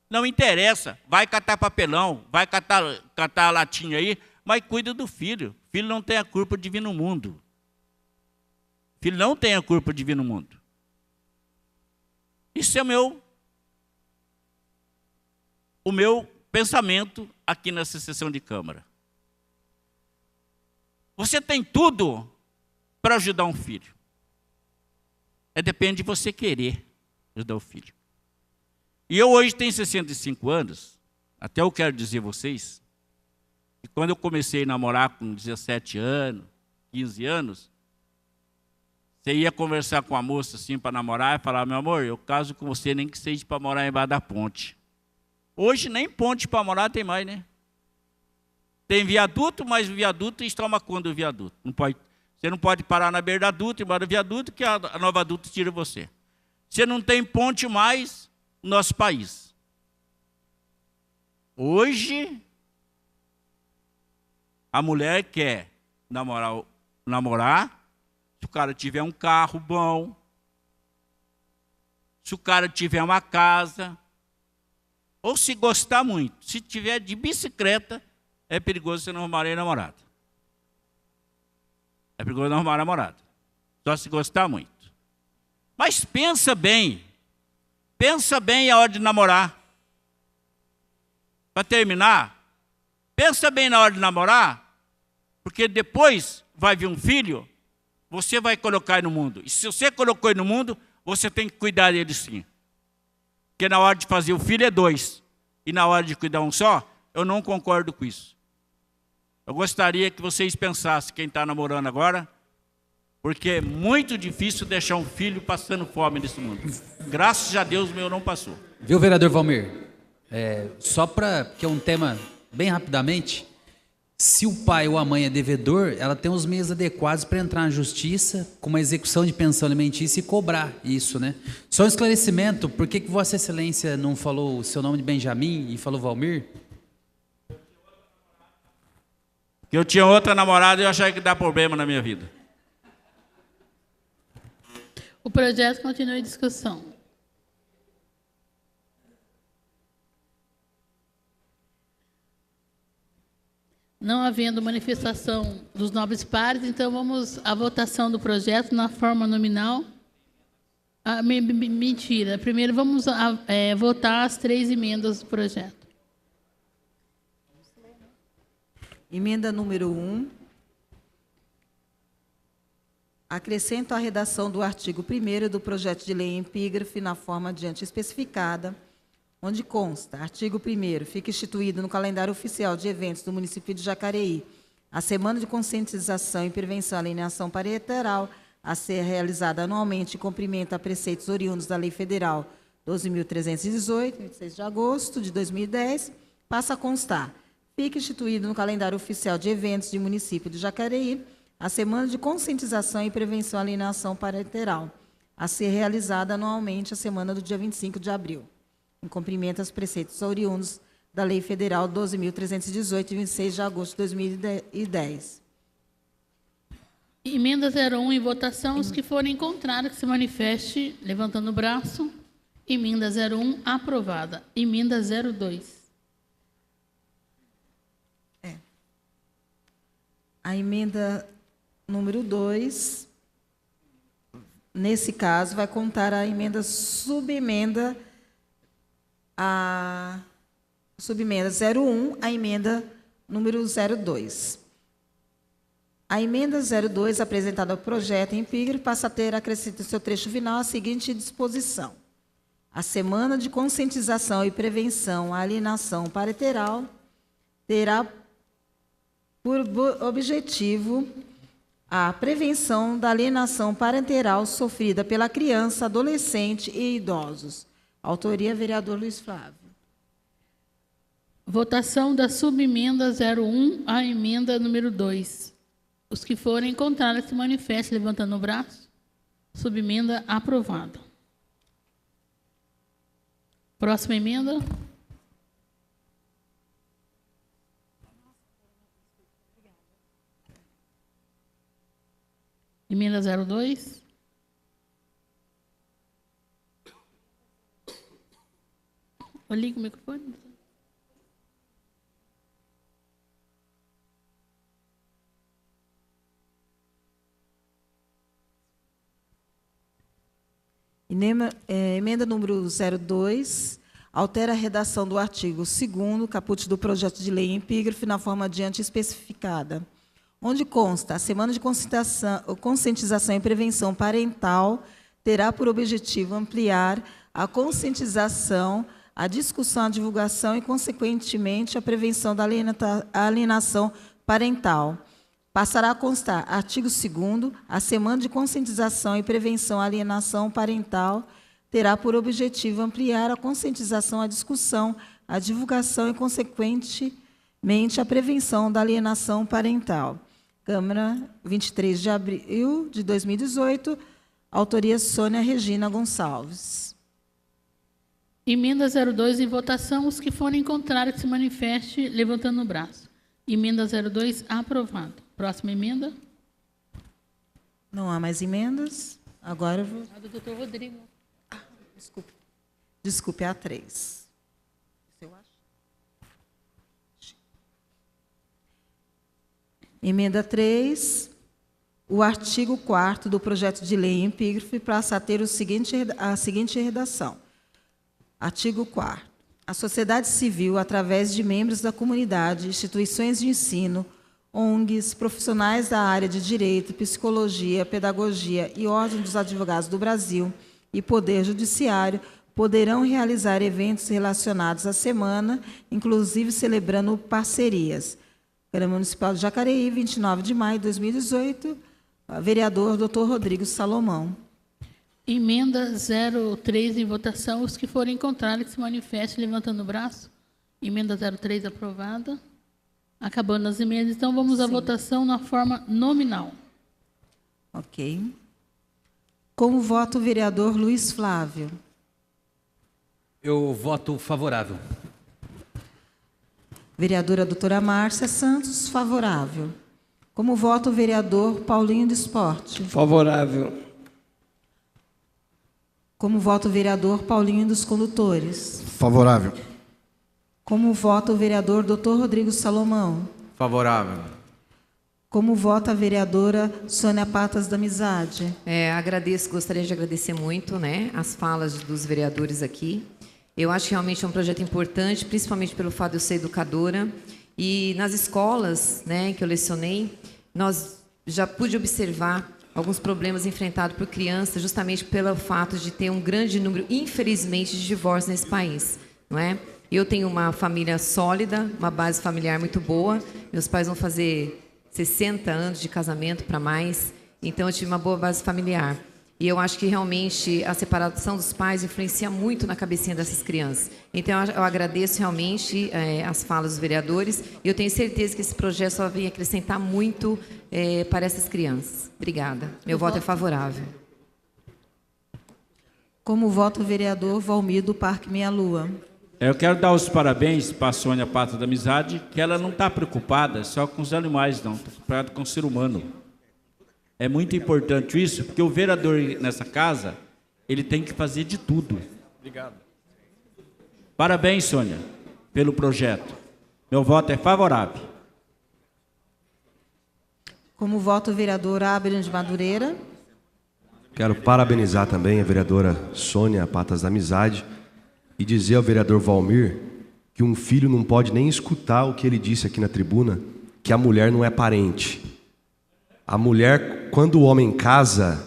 Não interessa. Vai catar papelão, vai catar latinha aí, mas cuida do filho. O filho não tem a culpa de vir no mundo. O filho não tem a culpa de vir no mundo. Isso é o meu pensamento aqui nessa sessão de Câmara. Você tem tudo para ajudar um filho. Depende de você querer ajudar o filho. E eu hoje tenho 65 anos, até eu quero dizer a vocês, que quando eu comecei a namorar com 17 anos, 15 anos, você ia conversar com a moça assim para namorar e falar, meu amor, eu caso com você nem que seja para morar embaixo da ponte. Hoje nem ponte para morar tem mais, né? Tem viaduto, mas o viaduto toma conta do viaduto. Você não pode parar na beira da duta, embora do viaduto, que a nova duta tira você. Você não tem ponte mais no nosso país. Hoje, a mulher quer namorar, se o cara tiver um carro bom, se o cara tiver uma casa, ou se gostar muito. Se tiver de bicicleta, é perigoso você não arrumar namorado. É perigoso não arrumar namorado. Só se gostar muito. Mas pensa bem a hora de namorar. Para terminar, pensa bem na hora de namorar, porque depois vai vir um filho, você vai colocar ele no mundo. E se você colocou ele no mundo, você tem que cuidar dele sim. Porque na hora de fazer o filho é 2. E na hora de cuidar um só, eu não concordo com isso. Eu gostaria que vocês pensassem, quem está namorando agora, porque é muito difícil deixar um filho passando fome nesse mundo. Graças a Deus, o meu não passou. Viu, vereador Valmir? Só para, que é um tema bem rapidamente, se o pai ou a mãe é devedor, ela tem os meios adequados para entrar na justiça com uma execução de pensão alimentícia e cobrar isso, né? Só um esclarecimento, por que Vossa Excelência não falou o seu nome de Benjamin e falou Valmir? Que eu tinha outra namorada e eu achei que dá problema na minha vida. O projeto continua em discussão. Não havendo manifestação dos nobres pares, então vamos à votação do projeto na forma nominal. Mentira. Primeiro vamos votar as 3 emendas do projeto. Emenda número 1. Acrescento a redação do artigo 1º do projeto de lei em epígrafe na forma adiante especificada, onde consta, artigo 1º, fica instituído no calendário oficial de eventos do município de Jacareí a Semana de Conscientização e Prevenção à Alienação Parental, a ser realizada anualmente em cumprimento a preceitos oriundos da Lei Federal 12.318, 26 de agosto de 2010, passa a constar. Fica instituído no calendário oficial de eventos do município de Jacareí a Semana de Conscientização e Prevenção à Alienação Parental, a ser realizada anualmente a semana do dia 25 de abril. em cumprimento aos preceitos oriundos da Lei Federal 12.318, de 26 de agosto de 2010. Emenda 01 em votação. Os que forem contrários, que se manifeste levantando o braço. Emenda 01 aprovada. Emenda 02. A emenda número 2, nesse caso, vai contar a emenda subemenda 01, a emenda número 02. A emenda 02, apresentada ao projeto em epígrafe, passa a ter, acrescenta em seu trecho final, a seguinte disposição. A Semana de Conscientização e Prevenção à Alienação Parental terá por objetivo a prevenção da alienação parental sofrida pela criança, adolescente e idosos. Autoria, vereador Luiz Flávio. Votação da subemenda 01 à emenda número 2. Os que forem contrários, se manifestem levantando o braço. Subemenda aprovada. Próxima emenda. Emenda 02. Liga o microfone. Emenda número 02, altera a redação do artigo 2º, caput do projeto de lei em epígrafe, na forma adiante especificada, onde consta: a Semana de Conscientização e Prevenção Parental terá por objetivo ampliar a conscientização, a discussão, a divulgação e, consequentemente, a prevenção da alienação parental. Passará a constar: artigo 2º, a Semana de Conscientização e Prevenção à Alienação Parental terá por objetivo ampliar a conscientização, a discussão, a divulgação e, consequentemente, a prevenção da alienação parental. Câmara, 23 de abril de 2018, autoria Sônia Regina Gonçalves. Emenda 02 em votação. Os que forem contrários, que se manifeste levantando o braço. Emenda 02 aprovada. Próxima emenda. Não há mais emendas. Agora eu vou... A do doutor Rodrigo. Desculpe. Desculpe, a 3. Eu acho. Emenda 3. O artigo 4º do projeto de lei em epígrafe passa a ter a seguinte redação. Artigo 4º. A sociedade civil, através de membros da comunidade, instituições de ensino, ONGs, profissionais da área de direito, psicologia, pedagogia e Ordem dos Advogados do Brasil e Poder Judiciário, poderão realizar eventos relacionados à semana, inclusive celebrando parcerias. Câmara Municipal de Jacareí, 29 de maio de 2018, vereador Dr. Rodrigo Salomão. Emenda 03 em votação. Os que forem contrários, que se manifestem levantando o braço. Emenda 03 aprovada. Acabando as emendas, então vamos à votação na forma nominal. Ok. Com o voto, o vereador Luiz Flávio. Eu voto favorável. Vereadora doutora Márcia Santos, favorável. Como voto, o vereador Paulinho do Esporte. Favorável. Como voto, o vereador Paulinho dos Condutores. Favorável. Como vota o vereador Dr. Rodrigo Salomão? Favorável. Como vota a vereadora Sônia Patas da Amizade? Gostaria de agradecer muito, né, as falas dos vereadores aqui. Eu acho que realmente é um projeto importante, principalmente pelo fato de eu ser educadora. E nas escolas, né, que eu lecionei, nós já pude observar alguns problemas enfrentados por crianças, justamente pelo fato de ter um grande número, infelizmente, de divórcios nesse país, não é? Eu tenho uma família sólida, uma base familiar muito boa. Meus pais vão fazer 60 anos de casamento para mais. Então, eu tive uma boa base familiar. E eu acho que, realmente, a separação dos pais influencia muito na cabecinha dessas crianças. Então, eu agradeço, realmente, as falas dos vereadores. E eu tenho certeza que esse projeto só vem acrescentar muito para essas crianças. Obrigada. Meu voto é favorável. Como voto o vereador Valmir do Parque Minha Lua. Eu quero dar os parabéns para a Sônia Pata da Amizade, que ela não está preocupada só com os animais, não, está preocupada com o ser humano. É muito importante isso, porque o vereador nessa casa, ele tem que fazer de tudo. Obrigado. Parabéns, Sônia, pelo projeto. Meu voto é favorável. Como voto o vereador Abner de Madureira. Quero parabenizar também a vereadora Sônia Patas da Amizade e dizer ao vereador Valmir que um filho não pode nem escutar o que ele disse aqui na tribuna, que a mulher não é parente. A mulher, quando o homem casa,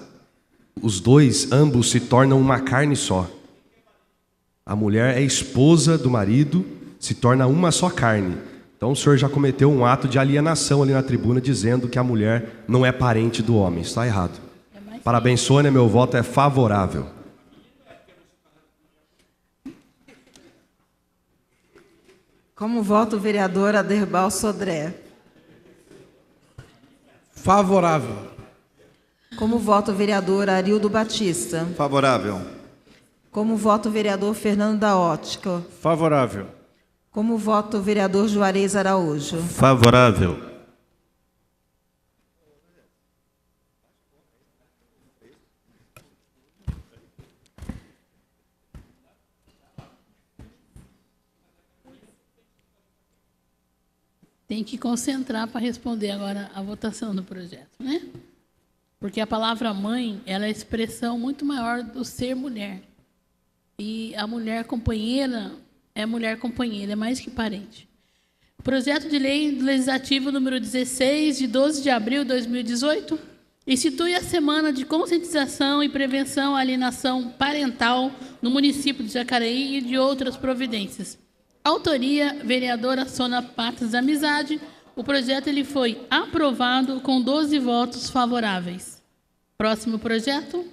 os dois, ambos, se tornam uma carne só. A mulher é esposa do marido, se torna uma só carne. Então o senhor já cometeu um ato de alienação ali na tribuna, dizendo que a mulher não é parente do homem. Está errado. Parabéns, Sônia, meu voto é favorável. Como voto o vereador Aderbal Sodré. Favorável. Como voto o vereador Arildo Batista. Favorável. Como voto o vereador Fernando da Ótica. Favorável. Como voto o vereador Juarez Araújo. Favorável. Tem que concentrar para responder agora a votação do projeto, né? Porque a palavra mãe, ela é a expressão muito maior do ser mulher. E a mulher companheira é mulher companheira, é mais que parente. O projeto de lei legislativo número 16, de 12 de abril de 2018, institui a Semana de Conscientização e Prevenção à Alienação Parental no município de Jacareí e de outras providências. Autoria, vereadora Sônia Patas da Amizade. O projeto ele foi aprovado com 12 votos favoráveis. Próximo projeto.